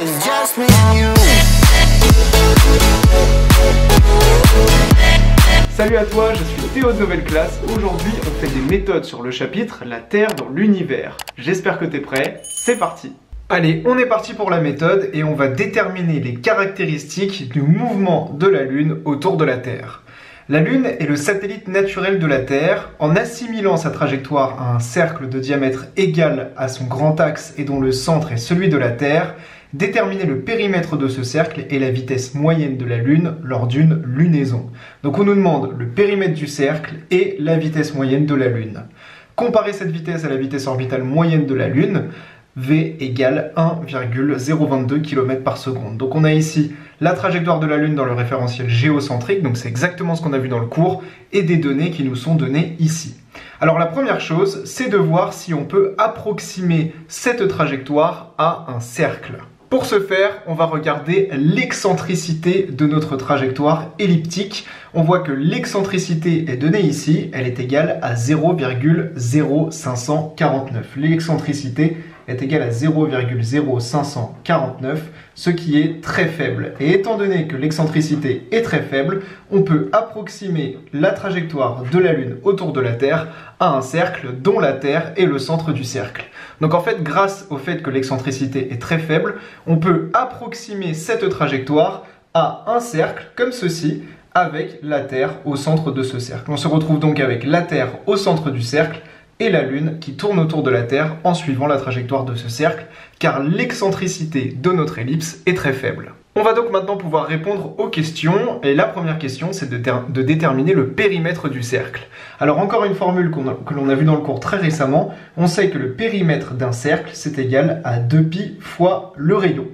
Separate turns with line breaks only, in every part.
it's just me and you.
Salut à toi, je suis Théo de Nouvelle Classe. Aujourd'hui, on fait des méthodes sur le chapitre La Terre dans l'univers. J'espère que t'es prêt, c'est parti. Allez, on est parti pour la méthode et on va déterminer les caractéristiques du mouvement de la Lune autour de la Terre. La Lune est le satellite naturel de la Terre. En assimilant sa trajectoire à un cercle de diamètre égal à son grand axe et dont le centre est celui de la Terre, déterminer le périmètre de ce cercle et la vitesse moyenne de la Lune lors d'une lunaison. Donc on nous demande le périmètre du cercle et la vitesse moyenne de la Lune. Comparer cette vitesse à la vitesse orbitale moyenne de la Lune, V égale 1,022 km par seconde. Donc on a ici la trajectoire de la Lune dans le référentiel géocentrique, donc c'est exactement ce qu'on a vu dans le cours, et des données qui nous sont données ici. Alors la première chose, c'est de voir si on peut approximer cette trajectoire à un cercle. Pour ce faire, on va regarder l'excentricité de notre trajectoire elliptique. On voit que l'excentricité est donnée ici, elle est égale à 0,0549. L'excentricité est égale à 0,0549, ce qui est très faible. Et étant donné que l'excentricité est très faible, on peut approximer la trajectoire de la Lune autour de la Terre à un cercle dont la Terre est le centre du cercle. Donc en fait, grâce au fait que l'excentricité est très faible, on peut approximer cette trajectoire à un cercle comme ceci, avec la Terre au centre de ce cercle. On se retrouve donc avec la Terre au centre du cercle et la Lune qui tourne autour de la Terre en suivant la trajectoire de ce cercle, car l'excentricité de notre ellipse est très faible. On va donc maintenant pouvoir répondre aux questions, et la première question c'est de déterminer le périmètre du cercle. Alors encore une formule que l'on a vue dans le cours très récemment, on sait que le périmètre d'un cercle c'est égal à 2π fois le rayon.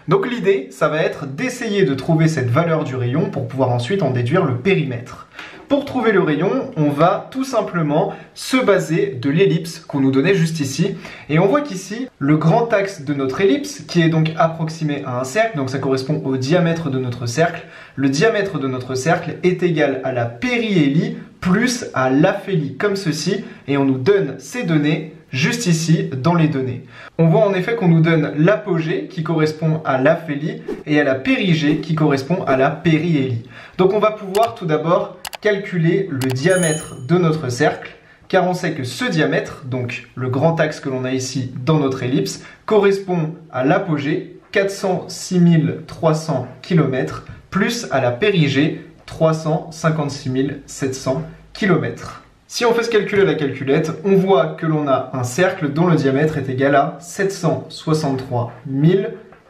Donc l'idée ça va être d'essayer de trouver cette valeur du rayon pour pouvoir ensuite en déduire le périmètre. Pour trouver le rayon, on va tout simplement se baser de l'ellipse qu'on nous donnait juste ici. Et on voit qu'ici, le grand axe de notre ellipse, qui est donc approximé à un cercle, donc ça correspond au diamètre de notre cercle, le diamètre de notre cercle est égal à la périhélie plus à l'aphélie, comme ceci, et on nous donne ces données juste ici dans les données. On voit en effet qu'on nous donne l'apogée qui correspond à l'aphélie et à la périgée qui correspond à la périhélie. Donc on va pouvoir tout d'abord calculer le diamètre de notre cercle, car on sait que ce diamètre, donc le grand axe que l'on a ici dans notre ellipse, correspond à l'apogée, 406 300 km, plus à la périgée, 356 700 km. Si on fait ce calcul à la calculette, on voit que l'on a un cercle dont le diamètre est égal à 763 000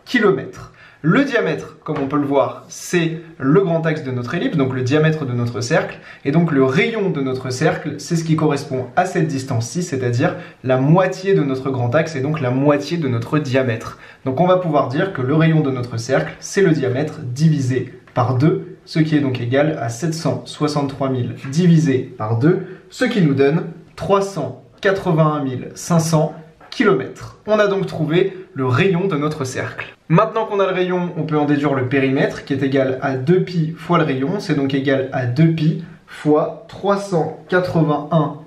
km. Le diamètre, comme on peut le voir, c'est le grand axe de notre ellipse, donc le diamètre de notre cercle, et donc le rayon de notre cercle, c'est ce qui correspond à cette distance-ci, c'est-à-dire la moitié de notre grand axe et donc la moitié de notre diamètre. Donc on va pouvoir dire que le rayon de notre cercle, c'est le diamètre divisé par 2, ce qui est donc égal à 763 000 divisé par 2, ce qui nous donne 381 500 km. On a donc trouvé le rayon de notre cercle. Maintenant qu'on a le rayon, on peut en déduire le périmètre qui est égal à 2π fois le rayon, c'est donc égal à 2π fois 381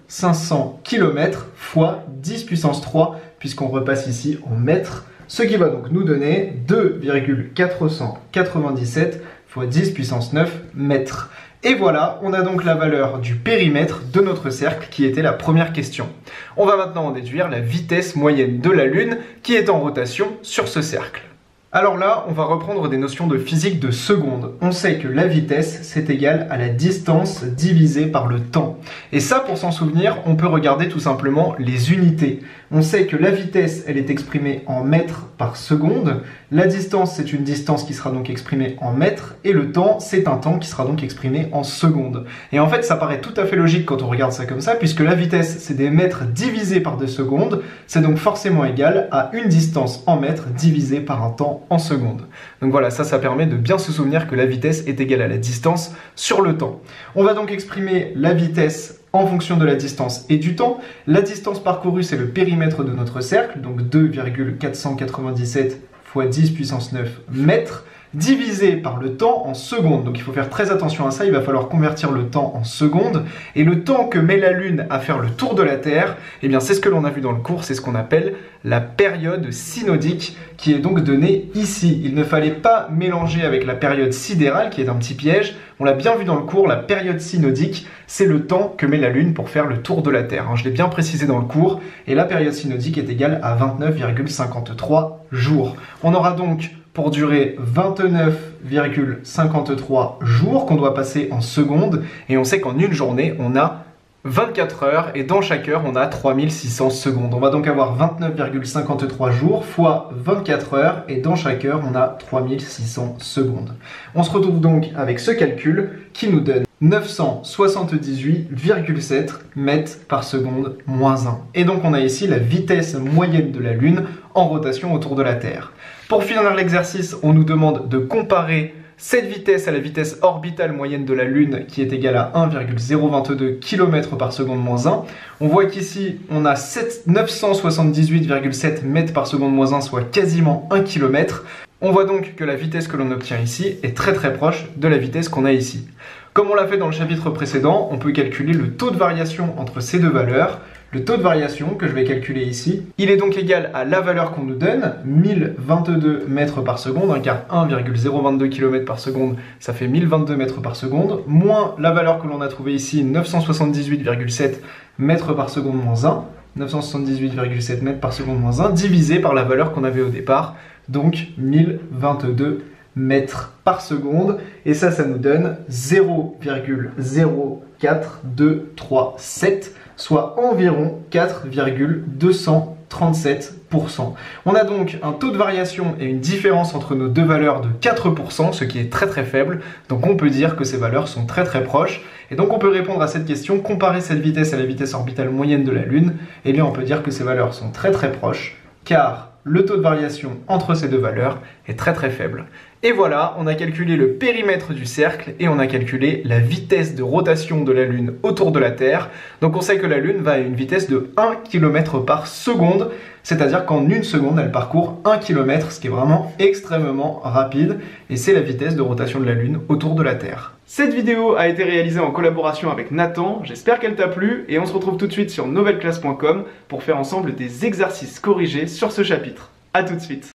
500 km fois 10 puissance 3 puisqu'on repasse ici en mètres, ce qui va donc nous donner 2,497 fois 10 puissance 9 mètres. Et voilà, on a donc la valeur du périmètre de notre cercle qui était la première question. On va maintenant en déduire la vitesse moyenne de la Lune qui est en rotation sur ce cercle. Alors là, on va reprendre des notions de physique de seconde. On sait que la vitesse, c'est égal à la distance divisée par le temps. Et ça, pour s'en souvenir, on peut regarder tout simplement les unités. On sait que la vitesse, elle est exprimée en mètres par seconde. La distance, c'est une distance qui sera donc exprimée en mètres. Et le temps, c'est un temps qui sera donc exprimé en secondes. Et en fait, ça paraît tout à fait logique quand on regarde ça comme ça, puisque la vitesse, c'est des mètres divisés par des secondes. C'est donc forcément égal à une distance en mètres divisée par un temps en secondes. Donc voilà, ça permet de bien se souvenir que la vitesse est égale à la distance sur le temps. On va donc exprimer la vitesse en fonction de la distance et du temps. La distance parcourue, c'est le périmètre de notre cercle, donc 2,497 fois 10 puissance 9 mètres. divisé par le temps en secondes. Donc il faut faire très attention à ça, il va falloir convertir le temps en secondes. Et le temps que met la Lune à faire le tour de la Terre, eh bien c'est ce que l'on a vu dans le cours, c'est ce qu'on appelle la période synodique, qui est donc donnée ici. Il ne fallait pas mélanger avec la période sidérale, qui est un petit piège. On l'a bien vu dans le cours, la période synodique, c'est le temps que met la Lune pour faire le tour de la Terre. Je l'ai bien précisé dans le cours, et la période synodique est égale à 29,53 jours. On aura donc pour durer 29,53 jours qu'on doit passer en secondes, et on sait qu'en une journée, on a 24 heures, et dans chaque heure, on a 3600 secondes. On va donc avoir 29,53 jours fois 24 heures, et dans chaque heure, on a 3600 secondes. On se retrouve donc avec ce calcul qui nous donne 978,7 mètres par seconde moins 1. Et donc on a ici la vitesse moyenne de la Lune en rotation autour de la Terre. Pour finir l'exercice, on nous demande de comparer cette vitesse à la vitesse orbitale moyenne de la Lune qui est égale à 1,022 km par seconde moins 1. On voit qu'ici on a 978,7 mètres par seconde moins 1, soit quasiment 1 km. On voit donc que la vitesse que l'on obtient ici est très proche de la vitesse qu'on a ici. Comme on l'a fait dans le chapitre précédent, on peut calculer le taux de variation entre ces deux valeurs. Le taux de variation que je vais calculer ici, il est donc égal à la valeur qu'on nous donne, 1022 mètres par seconde, car 1,022 km par seconde, ça fait 1022 mètres par seconde, moins la valeur que l'on a trouvée ici, 978,7 mètres par seconde moins 1, 978,7 mètres par seconde moins 1, divisé par la valeur qu'on avait au départ, donc 1022 mètres par seconde, et ça nous donne 0,04237, soit environ 4,237%. On a donc un taux de variation et une différence entre nos deux valeurs de 4%, ce qui est très faible, donc on peut dire que ces valeurs sont très proches, et donc on peut répondre à cette question, comparer cette vitesse à la vitesse orbitale moyenne de la Lune, et bien on peut dire que ces valeurs sont très proches, car le taux de variation entre ces deux valeurs est très faible. Et voilà, on a calculé le périmètre du cercle et on a calculé la vitesse de rotation de la Lune autour de la Terre. Donc on sait que la Lune va à une vitesse de 1 km par seconde, c'est-à-dire qu'en une seconde, elle parcourt 1 km, ce qui est vraiment extrêmement rapide, et c'est la vitesse de rotation de la Lune autour de la Terre. Cette vidéo a été réalisée en collaboration avec Nathan, j'espère qu'elle t'a plu, et on se retrouve tout de suite sur novelleclasse.com pour faire ensemble des exercices corrigés sur ce chapitre. A tout de suite.